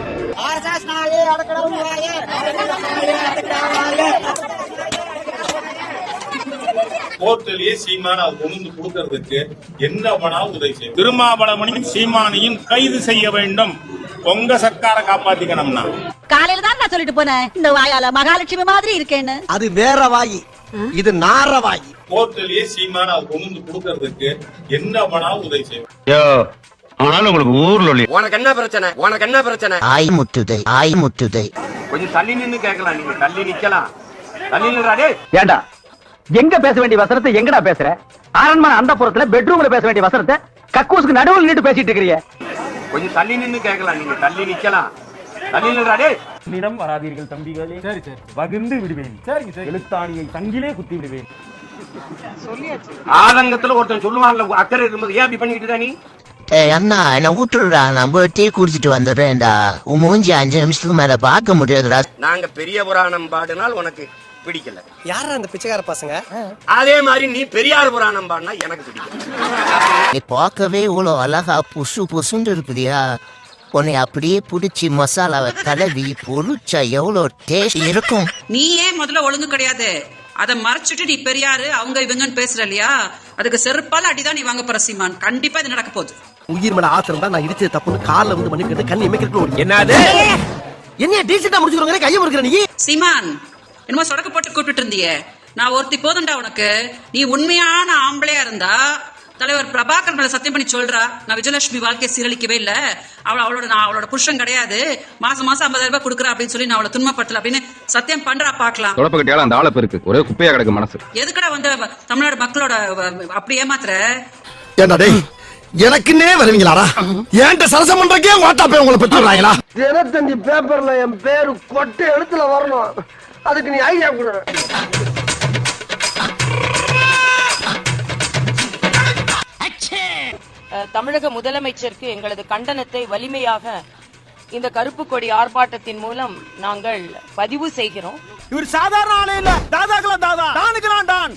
கோர்ட்டிலேயே சீமான கொண்டு கொடுக்கறதுக்கு என்ன வேணாலும் உதவி செய்யும். திருமாவளவனையும் சீமானையும் கைது செய்ய வேண்டும். உங்க சர்க்கார காப்பாத்திக்கணும்னா காலையில தான் நான் சொல்லிட்டு போனேன் இந்த வாயால மகாலட்சுமி மாதிரி இருக்கேன்னு. அது வேற வாயி, இது நார வாயி. கோர்ட்டிலேயே சீமான கொண்டு கொடுக்கறதுக்கு என்ன வேணாலும் உதவி செய்யும். ஆனாலும் உங்களுக்கு ஊர்ல உனக்கு என்ன பிரச்சனை? உனக்கு என்ன பிரச்சனை? ஆய் முத்துதை கொஞ்சம் தள்ளி நின்னு கேட்கலாம். நீங்க தள்ளி நிக்கலாம். தள்ளி நின்றாடே. ஏண்டா எங்க பேச வேண்டிய வசனத்தை எங்கடா பேசுற? அரண்மனை அந்த புறத்துல பெட்ரூம்ல பேச வேண்டிய வசனத்தை கக்கூசுக்கு நடுவில் நின்று பேசிட்டு இருக்கிறீங்க. கொஞ்சம் தள்ளி நின்னு கேட்கலாம். நீங்க தள்ளி நிக்கலாம். தள்ளி நின்றாடே. என்னிடம் வராதீர்கள் தம்பிகளே. சரி சரி, வகுந்து விடுவேன். சரிங்க சரி, எழுத்தாணியை தங்கிலே குத்தி விடுவேன். ஆதங்கத்துல ஒருத்தன் சொல்லுவான்ல, அக்கறை இருக்கும்போது ஏன் அப்படி பண்ணிக்கிட்டு நீ? அண்ணா என்ன விட்டுடுறா, நான் போய் டீ குடிச்சிட்டு வந்துடுறேன்டா. உன் மூஞ்சி 5 நிமிஷத்துக்கு மேல பார்க்க முடியாதுடா. நாங்க பெரிய புராணம் பாடினால் உனக்கு பிடிக்கல. யாரா அந்த பிச்சைக்கார பசங்க? அதே மாதிரி நீ பெரியார் புராணம் பாடினா எனக்கு பிடிக்கல. நீ பார்க்கவே இவ்வளவு அழகா புசுன்னு இருக்குதியா, உன்னை அப்படியே பிடிச்சி மசாலாவை தடவி பொரிச்சா எவ்வளவு டேஸ்ட் இருக்கும். நீ ஏன் முதல்ல ஒழுங்கு கிடையாது, அதை மறைச்சிட்டு நீ பெரியாரு அவங்க இவங்கன்னு பேசுற இல்லையா, அதுக்கு செருப்பால அடிதான் நீ வாங்க போற சீமான். கண்டிப்பா இது நடக்க போகுது. உயிர் மேல ஆசை இருந்தா நான் இடிச்சது தப்புன்னு கால்ல வந்து மன்னிக்கிறது கண்ணி எமைக்கிறோம். என்னது என்ன டீசெண்டா முடிச்சுக்கிறோங்க, கையை முறுக்குற நீ. சீமான் என்னமோ சொடக்க போட்டு கூப்பிட்டு இருந்தியே, நான் ஒருத்தி போதுண்டா உனக்கு. நீ உண்மையான ஆம்பளையா இருந்தா தலைவர் பிரபாகர் மேல சத்தியம் பண்ணி சொல்றா, நான் விஜயலட்சுமி வாழ்க்கையை சீரழிக்கவே இல்ல, அவளோட புருஷன் கிடையாது, மாசம் 50,000 ரூபாய் கொடுக்குறா அப்படின்னு சொல்லி நான் அவளை துன்பப்படுத்தல அப்படின்னு சத்தியம் பண்றா பாக்கலாம். தொடப்பக்கட்டியால அந்த ஆளை இருக்கு, ஒரே குப்பையா கிடக்கு மனசு. எதுக்கடா வந்து தமிழ்நாடு மக்களோட அப்படி ஏமாத்துற? ஏண்டா டேய், எனக்குன்னே வருவீங்களாடா? ஏன்ட்ட சரசம் பண்றக்கே வாட்டா போய் உங்களை பெற்றுறாங்களா? தினத்தந்தி பேப்பர்ல என் பேரு கொட்டை எழுத்துல வரணும், அதுக்கு நீ ஐடியா கொடு. தமிழக முதலமைச்சருக்கு எங்களது கண்டனத்தை வலிமையாக இந்த கருப்பு கொடி ஆர்ப்பாட்டத்தின் மூலம் நாங்கள் பதிவு செய்கிறோம். இவர் சாதாரண ஆளே இல்ல, தாதாக்களா தாதா, டானுக்குலாம் டான்.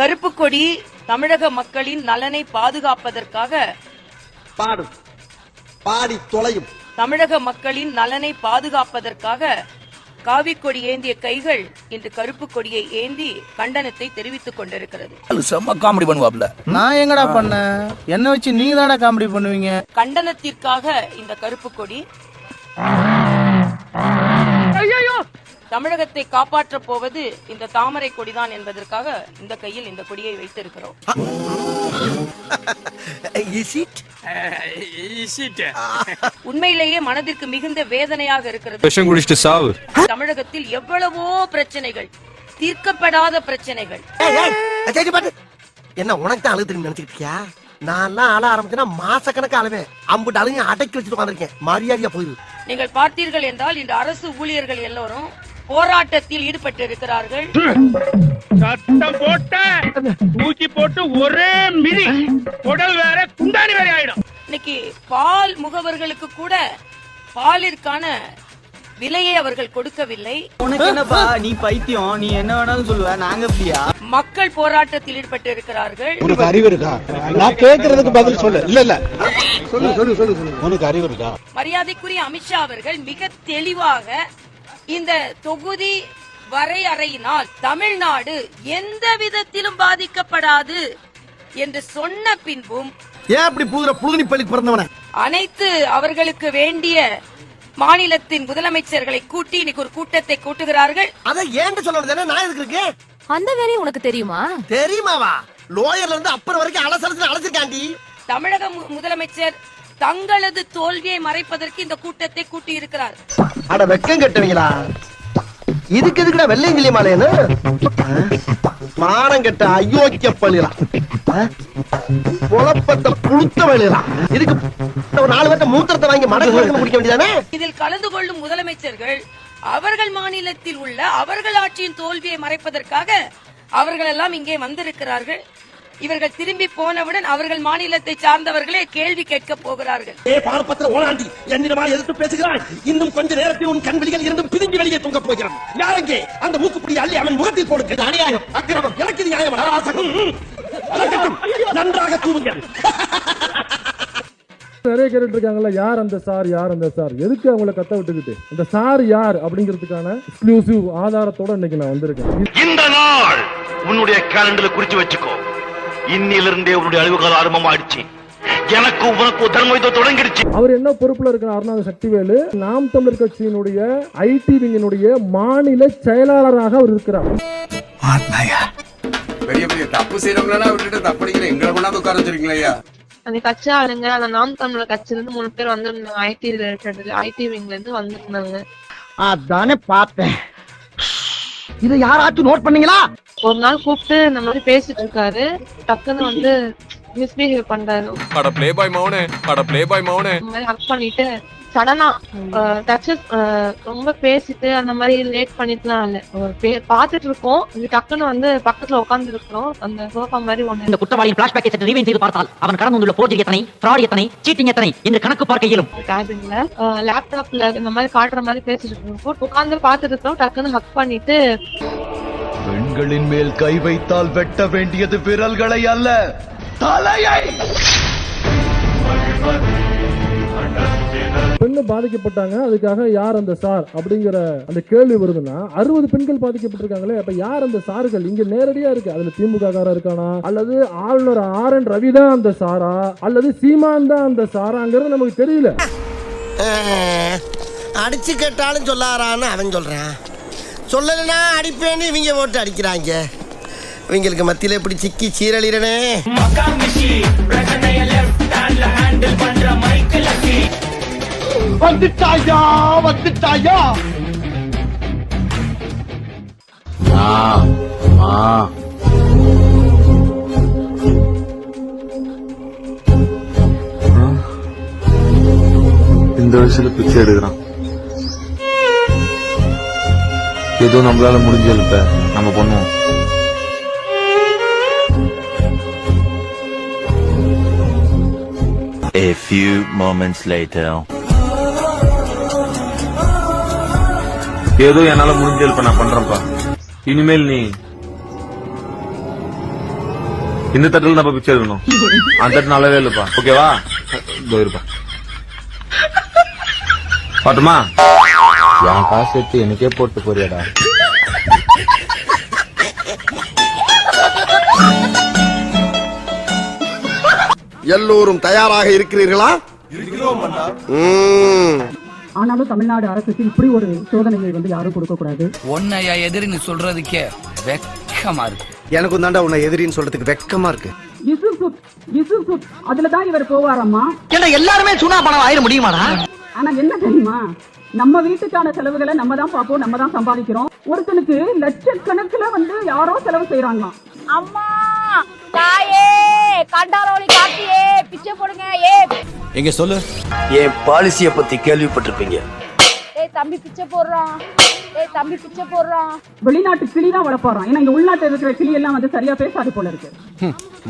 கருப்பு கொடி தமிழக மக்களின் நலனை பாதுகாப்பதற்காக பாடி தொலையும். தமிழக மக்களின் நலனை பாதுகாப்பதற்காக காவிக்கொடி ஏந்திய கைகள் இன்று கருப்பு கொடியை ஏந்தி கண்டனத்தை தெரிவித்துக் கொண்டிருக்கிறது. செம்ம காமெடி பண்ணுவாப்ல. நான் எங்கடா பண்ண, என்ன வச்சு நீங்க தானே காமெடி பண்ணுவீங்க. கண்டனத்திற்காக இந்த கருப்பு கொடி தமிழகத்தை காப்பாற்ற போவது இந்த தாமரை கொடிதான் என்பதற்காக இந்த கையில் இந்த கொடியை வைத்திருக்கிறோம். உண்மையிலேயே மனதிற்கு மிகுந்த வேதனையாக இருக்கிறது. தமிழகத்தில் எவ்வளவோ பிரச்சனைகள், தீர்க்கப்படாத பிரச்சனைகள். என்ன உனக்கு தான் அழுது தெரியும் நினைச்சுக்கிட்டியா? நான் அழ ஆரம்பிச்சேன்னா மாசக்கணக்கு அழுவேன். அம்புட்டு அழுங்க அடக்கி வச்சுட்டு உட்காந்துருக்கேன். மரியாதையா போயிரு. நீங்கள் பார்த்தீர்கள் என்றால் இந்த அரசு ஊழியர்கள் எல்லோரும் போராட்டத்தில் ஈடுபட்டு இருக்கிறார்கள். சட்டம் போட்ட தூக்கி போட்டு ஒரே மிதி, உடல் வேற குண்டானி வேற ஆயிடும். இன்னைக்கு பால் முகவர்களுக்கு கூட பாலிற்கான விலையை அவர்கள் கொடுக்கவில்லை. உனக்கு என்னப்பா, நீ பைத்தியம், நீ என்ன வேணாலும் சொல்லுவ, நாங்க அப்படியா? மக்கள் போராட்டத்தில் ஈடுபட்டு இருக்கிறார்கள். உனக்கு அறிவு இருக்கா? நான் கேட்கறதுக்கு பதில் சொல்லு. இல்ல சொல்லு உனக்கு அறிவு இருக்கா? மரியாதைக்குரிய அமித்ஷா அவர்கள் மிக தெளிவாக இந்த தொகுதி வரையறையினால் தமிழ்நாடு எந்த விதத்திலும் பாதிக்கப்படாது என்று சொன்ன பின்பும் ஏன் அப்படி புழுகுனி பள்ளிக்கு பிறந்தவன அனைத்து அவர்களுக்கு வேண்டிய மாநிலத்தின் முதலமைச்சர்களை கூட்டி இன்னைக்கு ஒரு கூட்டத்தை கூட்டுகிறார்கள். அதை ஏன்ட்டு சொல்றது, நான் எதுக்கு இருக்கேன்? அந்த வேலையை உனக்கு தெரியுமா? தெரியுமாவா? லோயர்ல இருந்து அப்புறம் வரைக்கும் அலசலத்துல தமிழக முதலமைச்சர் தங்களது தோல்வியை மறைப்பதற்கு இந்த கூட்டத்தை கூட்டி இருக்கிறார். அட வெக்கம் கட்டுவீங்களா? இதுக்கு எதுக்குடா வெள்ளையங்கிலி மாலையன்னு மானம் கட்ட அயோக்கிய பள்ளிலாம், குழப்பத்தை புழுத்த வழியலாம். இதுக்கு ஒரு 4 பேர்த்த மூத்திரத்தை வாங்கி மடக்கு குடிக்க வேண்டியதானே? இதில் கலந்து கொள்ளும் முதலமைச்சர்கள் அவர்கள் மாநிலத்தில் உள்ள அவர்கள் ஆட்சியின் தோல்வியை மறைப்பதற்காக அவர்கள் எல்லாம் இங்கே வந்திருக்கிறார்கள். இவர்கள் திரும்பி போனவுடன் அவர்கள் மாநிலத்தை சார்ந்தவர்களே கேள்வி கேட்க போகிறார்கள். எதிர்த்து பேசுகிறாய், இன்னும் கொஞ்ச நேரத்தில் உன் கண்வெளிகள் இருந்தும் பிதுங்கி வெளியே தூங்க போகிறான். யாரெங்கே அந்த மூக்குப்பிடி அள்ளி அவன் முகத்தில் போடுகிறது? அநியாயம், அக்கிரமம், எனக்கு நியாயம். நன்றாக தூவுங்கள். நிறைய கேட்டுட்டு இருக்காங்கல்ல, யார் அந்த சார், யார் அந்த சார், எதுக்கு அவங்கள கத்த விட்டுக்கிட்டு, அந்த சார் யார் அப்படிங்கிறதுக்கான எக்ஸ்க்ளூசிவ் ஆதாரத்தோட இன்னைக்கு நான் வந்திருக்கேன். இந்த நாள் உன்னுடைய கேலண்டர்ல குறிச்சு வச்சுக்கோ. இன்னிலிருந்தே உன்னுடைய அழிவுகால ஆரம்பமாயிடுச்சு. எனக்கு உனக்கு தர்மயுத்தம் தொடங்கிடுச்சு. அவர் என்ன பொறுப்புல இருக்கிறாருன்னா, சக்திவேலு நாம் தமிழர் கட்சியினுடைய ஐடி விங்கினுடைய மாநில செயலாளராக அவர் இருக்கிறார். பெரிய பெரிய தப்பு செய்யறவங்களா விட்டுட்டு தப்படிக்கிற எங்களை கொண்டாந்து உட்கார வச்சிருக்கீங்களா? அந்த கட்சி ஆளுங்க, அந்த நாம் தமிழர் கட்சியில இருந்து 3 பேர் வந்திருந்தாங்க. ஐடி விங்ல இருந்து வந்திருந்தாங்க. அதானே பார்த்தேன். இதை யாராச்சும் நோட் பண்ணீங்களா? ஒரு நாள் கூப்பிட்டு இந்த மாதிரி பேசிட்டு இருக்காரு. டக்குன்னு வந்து மிஸ்பிஹேவ் பண்றாரு. அட ப்ளே பாய் மௌனே, அட ப்ளே பாய் மௌனே. இந்த மாதிரி ஹக் பண்ணிட்டு சடனா டச்சஸ் ரொம்ப பேசிட்டு அந்த மாதிரி லேட் பண்ணிட்டுலாம் இல்ல. பாத்துட்டு இருக்கோம், டக்குன்னு வந்து பக்கத்துல உட்கார்ந்து இருக்கிறோம். அந்த சோஃபா மாதிரி ஒண்ணு. இந்த குற்றவாளியின் பிளாஷ்பேக்கை சற்று ரீவைண்ட் செய்து பார்த்தால் அவன் கடந்து வந்துள்ள போர்ஜரி எத்தனை, ஃப்ராட் எத்தனை, சீட்டிங் எத்தனை என்று கணக்கு பார்க்க இயலும். கேபின்ல லேப்டாப்ல இந்த மாதிரி காட்டுற மாதிரி பேசிட்டு இருக்கோம். உட்கார்ந்து பாத்துட்டு இருக்கோம். டக்குன்னு ஹக் பண்ணிட்டு, பெண்களின் மேல் கை வைத்தால் வெட்ட வேண்டியது விரல்களை அல்ல, தலையை. பெண்ணு பாதிக்கப்பட்டாங்க, அதுக்காக யார் அந்த சார் அப்படிங்கிற அந்த கேள்வி வருதுன்னா, 60 பெண்கள் பாதிக்கப்பட்டிருக்காங்களே, அப்ப யார் அந்த சார்கள்? இங்க நேரடியா இருக்கு. அதுல திமுக காரா இருக்கானா, அல்லது ஆளுநர் RN ரவி தான் அந்த சாரா, அல்லது சீமான் தான் அந்த சாராங்கிறது நமக்கு தெரியல. அடிச்சு கேட்டாலும் சொல்லாரான்னு அவன் சொல்றான், சொல்லலைன்னா அடிப்பேன்னு இவங்க போட்டு அடிக்கிறாங்க. இவங்களுக்கு மத்தியில எப்படி சிக்கி சீரழிறனே. வந்துட்டாயா வந்துட்டாயா. இந்த வயசுல பிச்சை எடுக்கிறான். ஏதோ நம்மளால முடிஞ்சது இப்ப நம்ம பண்ணுவோம். A few moments later. ஏதோ என்னால முடிஞ்ச ஹெல்ப் நான் பண்றேன்ப்பா. இனிமேல் நீ இந்த தட்டில் நம்ம பிச்சை எடுக்கணும். அந்த தட்டு நல்லாவே இல்லப்பா. ஓகேவா? இருப்பா பாட்டுமா, என் காசு எடுத்து எனக்கே போட்டு போறியாடா. எல்லோரும் தயாராக இருக்கிறீர்களா? ஆனாலும் தமிழ்நாடு அரசுக்கு இப்படி ஒரு சோதனையை வந்து யாரும் கொடுக்க கூடாது. உன்னையா எதிரின்னு சொல்றதுக்கே வெக்கமா இருக்கு. எனக்கும் தாண்டா உன்னை எதிரின்னு சொல்றதுக்கு வெக்கமா இருக்கு. அதுலதான் இவர் போவாரம்மா. எல்லாருமே சுனா பணம் ஆயிட முடியுமாடா? ஆனா என்ன தெரியுமா, நம்ம வீட்டுக்கான செலவுகளை நம்ம தான் பார்ப்போம், நம்ம தான் சம்பாதிக்கிறோம். ஒருத்தனுக்கு லட்சக்கணக்குல வந்து யாரோ செலவு செய்யறாங்களாம். அம்மா தாயே கண்டாரோலி காட்டியே பிச்சை போடுங்க. எங்க சொல்லு. என் பாலிசிய பத்தி கேள்விப்பட்டிருப்பீங்க. ஏய் தம்பி பிச்சை போடுறான், ஏய் தம்பி பிச்சை போடுறான். வெளிநாட்டு கிளி தான் வளர்ப்பாராம். ஏன்னா இங்க உள்நாட்டில் இருக்கிற கிளி எல்லாம் வந்து சரியா பேசாது போல இருக்கு.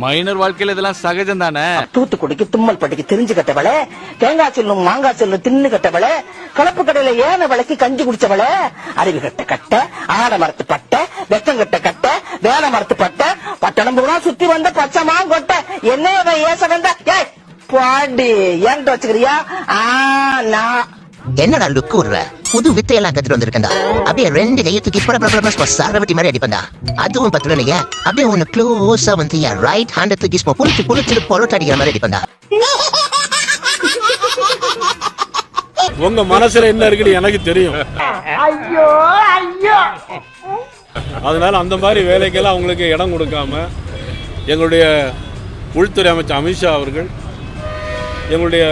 மைனர் வாழ்க்கையில இதெல்லாம் சகஜம் தானே. தூத்துக்குடிக்கு தும்மல் பட்டிக்கு தெரிஞ்சு கட்டவளே, தேங்காய் சொல்லும் மாங்காய் சொல்லும் தின்னு கட்டவளே, கலப்பு கடையில ஏன விலைக்கு கஞ்சி குடிச்சவளே, அறிவு கட்ட கட்ட, ஆட மரத்து பட்ட, வெக்கம் கட்ட கட்ட, வேலை மரத்து பட்ட, பட்டணம் பூரா சுத்தி வந்த பச்சை மாங்கொட்ட, என்ன ஏச வந்த பாடி ஏன்ட்டு வச்சுக்கிறியா? என்னடா லுக்கு விடுற? புது வித்தையெல்லாம் கத்துட்டு வந்திருக்கா. அப்படியே 2 கையை தூக்கி சரவட்டி மாதிரி அடிப்பா. அதுவும் பத்தலையா, அப்படியே ஒன்னு க்ளோஸா வந்து ரைட் ஹேண்ட் தூக்கி புளிச்சு புளிச்சு பொருட்டு அடிக்கிற மாதிரி அடிப்பா. உங்க மனசுல என்ன இருக்குன்னு எனக்கு தெரியும். ஐயோ ஐயோ. அதனால அந்த மாதிரி வேலைக்கெல்லாம் அவங்களுக்கு இடம் கொடுக்காம எங்களுடைய உள்துறை அமைச்சர் அமித்ஷா அவர்கள், எங்களுடைய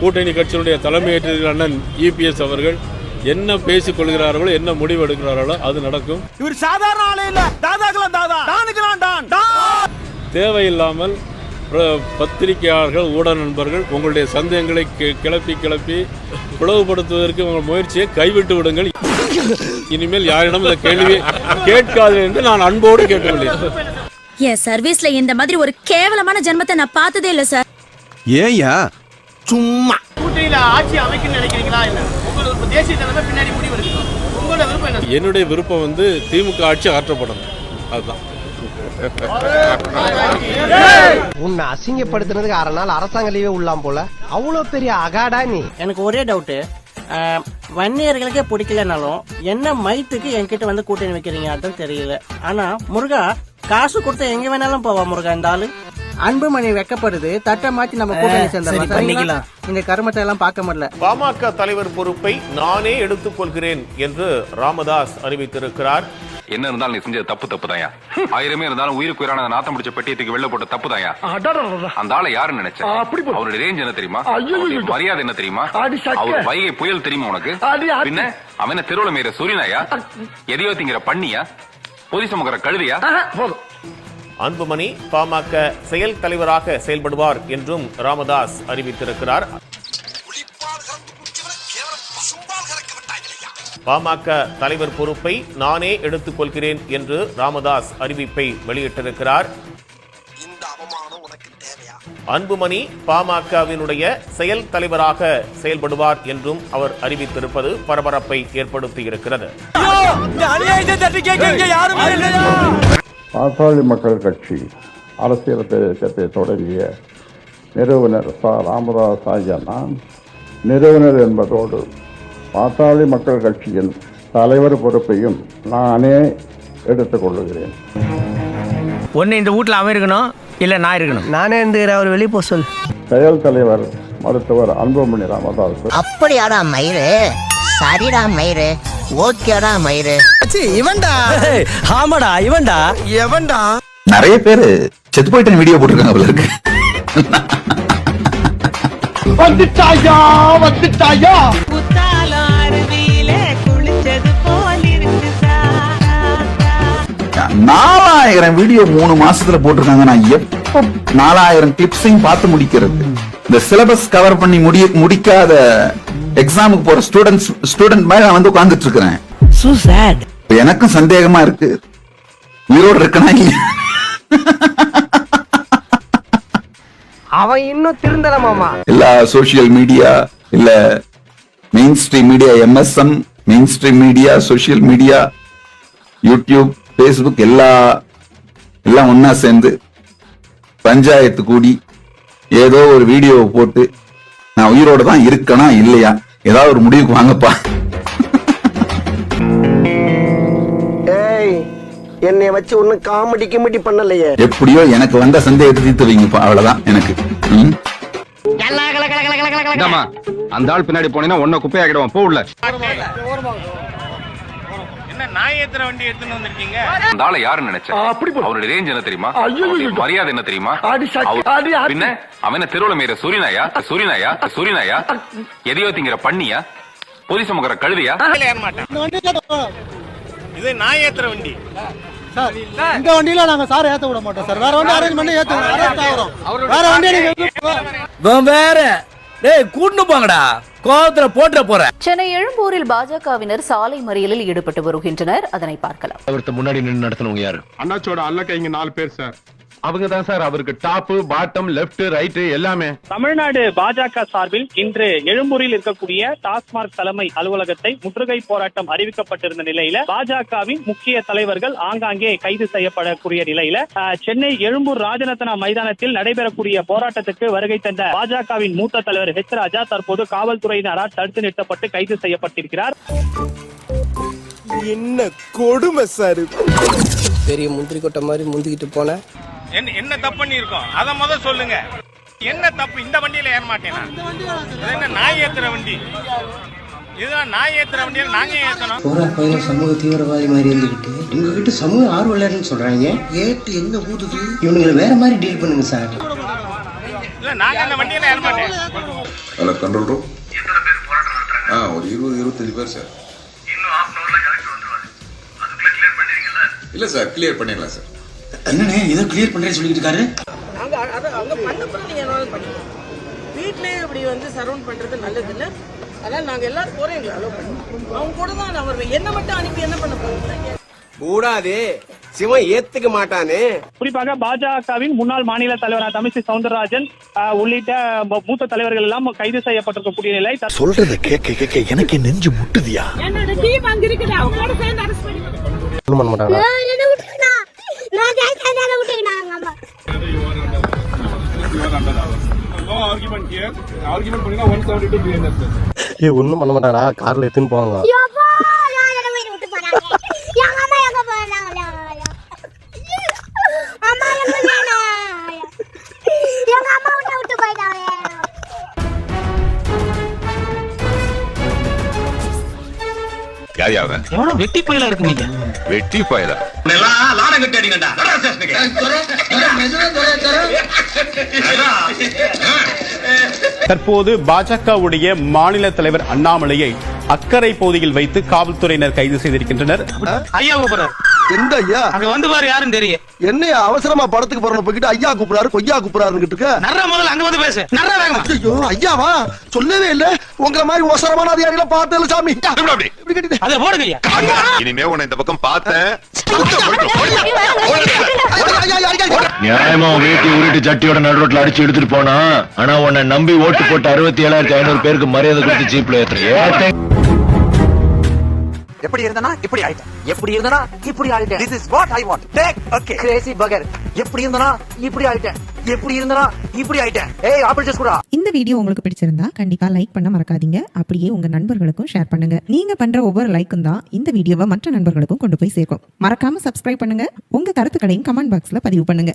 கூட்டணி கட்சியினுடைய தலைமையேற்ற அண்ணன் EPS அவர்கள் என்ன பேசிக் கொள்கிறார்களோ, என்ன முடிவு எடுக்கிறார்களோ அது நடக்கும். இவர் சாதாரண ஆளே இல்ல, தாதாகலாம் தாதா, டானுகலாம் டான். தேவையில்லாமல் பத்திரிகையாளர்கள், ஊடக நண்பர்கள் உங்களுடைய சந்தேகங்களை கிளப்பி பிளவுபடுத்துவதற்கு உங்கள் முயற்சியை கைவிட்டு விடுங்கள். இனிமேல் யாரிடம் இந்த கேள்வியை கேட்காது என்று நான் அன்போடு கேட்டுக்கொள்கிறேன். என் சர்வீஸ்ல இந்த மாதிரி ஒரு கேவலமான ஜென்மத்தை நான் பார்த்ததே இல்ல சார். ஏயா சும்மா கூட்டணியில ஆட்சி அமைக்கணும்னு நினைக்கிறீங்களா? இல்ல உங்களோட தேசிய தலைமை பின்னாடி முடிவு எடுக்கணும். உங்களோட விருப்பம் என்ன? என்னுடைய விருப்பம் வந்து திமுக ஆட்சி அகற்றப்படணும். அதுதான். உன்னை அசிங்கப்படுத்துறதுக்கு அரை நாள் அரசாங்க லீவே உள்ளாம் போல. அவ்வளவு பெரிய அகாடா நீ. எனக்கு ஒரே டவுட்டு, வன்னியர்களுக்கே பிடிக்கலனாலும் என்ன மைத்துக்கு என்கிட்ட வந்து கூட்டணி வைக்கிறீங்க அதான் தெரியல. ஆனா முருகா காசு கொடுத்தா எங்க வேணாலும் போவா முருகா இந்த ஆளு. அன்புமணி வெக்கப்படுது, தட்டை மாத்தி நம்ம கூட்டணி சேர்ந்தோம். இந்த கருமத்தை எல்லாம் பார்க்க முடியல. பாமக தலைவர் பொறுப்பை நானே எடுத்துக் கொள்கிறேன் என்று ராமதாஸ் அறிவித்திருக்கிறார். என்ன இருந்தாலும் நீ செஞ்சது தப்பு தாயா. 1000 இருந்தாலும் உயிருக்கு உயிரான நாத்தம் முடிச்ச பெட்டியத்துக்கு வெளில போட்ட தப்பு தாயா. அந்த ஆளை யாருன்னு நினைச்ச? அவருடைய ரேஞ்ச் என்ன தெரியுமா? மரியாதை என்ன தெரியுமா? அவர் வைகை புயல் தெரியுமா உனக்கு? பின்ன அவன தெருவுல மேற சூரியனாயா? எதையோ திங்கிற பண்ணியா? பொதி சுமக்கிற கழுதியா? அன்புமணி பாமக செயல் தலைவராக செயல்படுவார் என்றும் ராமதாஸ் அறிவித்திருக்கிறார். பாமக தலைவர் பொறுப்பை நானே எடுத்துக் கொள்கிறேன் என்று ராமதாஸ் அறிவிப்பை வெளியிட்டிருக்கிறார். அன்புமணி பாமகவினுடைய செயல் தலைவராக செயல்படுவார் என்றும் அவர் அறிவித்திருப்பது பரபரப்பை ஏற்படுத்தியிருக்கிறது. பாட்டாளி மக்கள் கட்சி அரசியல் இயக்கத்தை தொடங்கிய நிறுவனர் ராமதாஸ் ஆகிய நான் நிறுவனர் என்பதோடு பாட்டாளி மக்கள் கட்சியின் தலைவர் பொறுப்பையும் நானே எடுத்துக் கொள்ளுகிறேன். ஒன்னு இந்த வீட்டுல அவன் இருக்கணும், இல்ல நான் இருக்கணும். நானே இருந்துக்கிறேன், அவர் வெளியே போ சொல். செயல் தலைவர் மருத்துவர் அன்புமணி ராமதாஸ். அப்படியாடா மயிறு, சரிடா மயிறு, ஓகேடா மயிறு. இவன்டா, ஆமாடா இவன்டா, எவன்டா. நிறைய பேரு செத்து போயிட்டு வீடியோ போட்டிருக்காங்க போல இருக்கு. வந்துட்டாயா வந்துட்டாயா. குளிச்சது போல் இருக்கு 4000 வீடியோ 3 மாசத்துல போட்டிருக்காங்க. நான் எப்ப 4000 கிளிப்ஸையும் பார்த்து முடிக்கிறது? இந்த சிலபஸ் கவர் பண்ணி முடிக்காத எக்ஸாமுக்கு போற ஸ்டூடெண்ட் மாதிரி நான் வந்து உட்கார்ந்துட்டு இருக்கிறேன். So sad. எனக்கும் சந்தேகமா இருக்கு, உயிரோடு இருக்கனா இல்லையா? அவன் இன்னும் திருந்தல மாமா. எல்லா சோசியல் மீடியா இல்ல main stream media, MSM main stream media, social media, YouTube, Facebook எல்லாம் ஒன்னா சேர்ந்து பஞ்சாயத்து கூடி ஏதோ ஒரு வீடியோ போட்டு நான் உயிரோட தான் இருக்கனா இல்லையா ஏதாவது ஒரு முடிவுக்கு வாங்கப்பா. என்னை வச்சு ஒண்ணு காமெடி பண்ணலையே. எப்படியோ எனக்கு வந்த சந்தேகத்தை தீர்த்து வைங்கப்பா, அவ்வளவுதான் எனக்கு. அந்த ஆள் பின்னாடி போனீங்கன்னா ஒன்ன குப்பையாக்கிடுவான். போ உள்ள. என்ன நாய் ஏத்துற வண்டி எடுத்துன்னு வந்திருக்கீங்க? அந்த ஆளை யாருன்னு நினைச்ச? அவருடைய ரேஞ்ச் என்ன தெரியுமா? மரியாதை என்ன தெரியுமா? பின்ன அவன தெருவுல மேற சூரியனாயா? எதையோ திங்கிற பண்ணியா? பொதி சுமக்கிற கழுதியா? இது நாய் ஏத்துற வண்டி. இந்த வண்டியில நாங்க சார் ஏத்த விட மாட்டோம் சார். வேற வண்டி அரேஞ்ச் பண்ணி ஏத்துவோம். வேற வண்டி நீங்க வேற கூட்டு போங்கடா, கோவத்துல போட்டு போற. சென்னை எழும்பூரில் பாஜகவினர் சாலை மறியலில் ஈடுபட்டு வருகின்றனர். அதனை பார்க்கலாம். அவருக்கு முன்னாடி நின்று நடத்துனவங்க யாரு? அண்ணாச்சோட அல்லக்க இங்க 4 பேர் சார். அவங்க தான் சார் அவருக்கு டாப், பாட்டம், லெப்ட், ரைட் எல்லாமே. தமிழ்நாடு பாஜக சார்பில் இன்று எழும்பூரில் இருக்கக்கூடிய டாஸ்மாக் தலைமை அலுவலகத்தை முற்றுகை போராட்டம் அறிவிக்கப்பட்டிருந்த நிலையில பாஜகவின் முக்கிய தலைவர்கள் ஆங்காங்கே கைது செய்யப்படக்கூடிய நிலையில சென்னை எழும்பூர் ராஜரத்னா மைதானத்தில் நடைபெறக்கூடிய போராட்டத்துக்கு வருகை தந்த பாஜகவின் மூத்த தலைவர் H. ராஜா தற்போது காவல்துறையினரால் தடுத்து நிறுத்தப்பட்டு கைது செய்யப்பட்டிருக்கிறார். என்ன கொடுமை சார். பெரிய முந்திரி கொட்டை மாதிரி முந்திக்கிட்டு போன. என்ன தப்பு பண்ணி இருக்கோம் அத முதல்ல சொல்லுங்க. என்ன தப்பு? இந்த வண்டியில ஏற மாட்டேனா? என்ன நாய் ஏத்துற வண்டி? இதுதான் நாய் ஏத்துற வண்டியில நாங்க ஏத்தணும். போற பையன் சமூக தீவிரவாதி மாதிரி இருந்துகிட்டு இவங்க கிட்ட சமூக ஆர்வலர்னு சொல்றாங்க. ஏட்டு என்ன ஊதுது? இவனுங்களை வேற மாதிரி டீல் பண்ணுங்க சார். இல்ல நாங்க அந்த வண்டியில ஏற மாட்டேன். Hello control room. எத்தனை பேர் போராட்டம் நடத்துறாங்க? ஒரு 20-25 பேர் சார். இன்னும் half an hourல கலெக்டர் வந்துருவாரு. அதுக்குள்ள கிளியர் பண்ணிடுவீங்கல்ல? இல்ல சார், கிளியர் பண்ணிடலாம் சார். என்னண்ணே ஏதோ கிளியர் பண்றேன்னு சொல்லிட்டு இருக்காரு. நாங்க அங்க பண்ணப்பறம் நீங்க என்ன பண்ணுங்க. வீட்லயே இப்படி வந்து சரவுண்ட் பண்றது நல்லது இல்ல. அதனால நாங்க எல்லாரும் போறீங்களா அலோ பண்ணுவோம். அவங்க கூட தான் அவர் என்ன மட்டும் அனுப்பி என்ன பண்ண போறீங்க? கூடாது, சிவன் ஏத்துக்க மாட்டானே. குறிப்பாக பாஜகவின் முன்னாள் மாநில தலைவர் தமிழிசை சவுந்தரராஜன் உள்ளிட்ட மூத்த தலைவர்கள் எல்லாம் கைது செய்யப்பட்டிருக்கக்கூடிய நிலை. சொல்றத கேட்க எனக்கு நெஞ்சு முட்டுதியா. என்னோட டீம் அங்க இருக்குது. அவங்களோட சேர்ந்து அரெஸ்ட் பண்ணி பண்ண மாட்டாங்க. நான் மேல விட்டுக்கினாங்க அம்மா. ஒண்ணும் பண்ண மாட்டாடா, கார்ல எடுத்துன்னு போவாங்க. யப்பா, நான் என்ன வீட்டு விட்டு போறாங்க. எங்க அம்மா எங்க போறாங்க? அம்மா எங்க போறாங்க? எங்க அம்மா விட்டு போயிட்டாங்க. யார் அவன்? வெட்டி பயிலா இருக்கு நீங்க. வெட்டி பாயலா? லாடம் கட்டி அடிங்கடா. தற்போது பாஜகவுடைய மாநில தலைவர் அண்ணாமலையை அக்கரை பகுதியில் வைத்து காவல்துறையினர் கைது செய்திருக்கின்றனர். ஐயா கூப்பிடுறாரு. எந்த ஐயா? அங்க வந்து பாரு யாரும் தெரியும். என்ன அவசரமா படத்துக்கு போறோம் போய்கிட்டு ஐயா கூப்பிடுறாரு கொய்யா கூப்பிடுறாருன்னு இருக்க. நர்ற முதல்ல அங்க வந்து பேசு. நர்ற வேகமா. ஐயோ ஐயாவா? சொல்லவே இல்ல. உங்களை மாதிரி ஒசரமான அதிகாரிகளை பார்த்தேன் சாமி. அத போடுங்க ஐயா. இனிமே உன்னை இந்த பக்கம் பார்த்தேன். நியாயமா வேட்டி உருட்டு சட்டியோட நடுரோட்ல அடிச்சு எடுத்துட்டு போனா, ஆனா உன்னை நம்பி ஓட்டு போட்டு 67,500 பேருக்கு மரியாதை கொடுத்து ஜீப்ல ஏத்துறீங்க. எப்படி இருந்தனா இப்படி ஆயிட்டேன், எப்படி இருந்தனா இப்படி ஆயிட்டேன். This is what I want. Take okay. Crazy burger. எப்படி இருந்தனா இப்படி ஆயிட்டேன், எப்படி இருந்தனா இப்படி ஆயிட்டேன். ஏய் ஆப்பிள் ஜூஸ் குடா. இந்த வீடியோ உங்களுக்கு பிடிச்சிருந்தா கண்டிப்பா லைக் பண்ண மறக்காதீங்க. அப்படியே உங்க நண்பர்களுக்கும் ஷேர் பண்ணுங்க. நீங்க பண்ற ஒவ்வொரு லைக்கும் தான் இந்த வீடியோவை மற்ற நண்பர்களுக்கும் கொண்டு போய் சேர்க்கும். மறக்காம சப்ஸ்கிரைப் பண்ணுங்க. உங்க கருத்துக்களையும் கமெண்ட் பாக்ஸ்ல பதிவு பண்ணுங்க.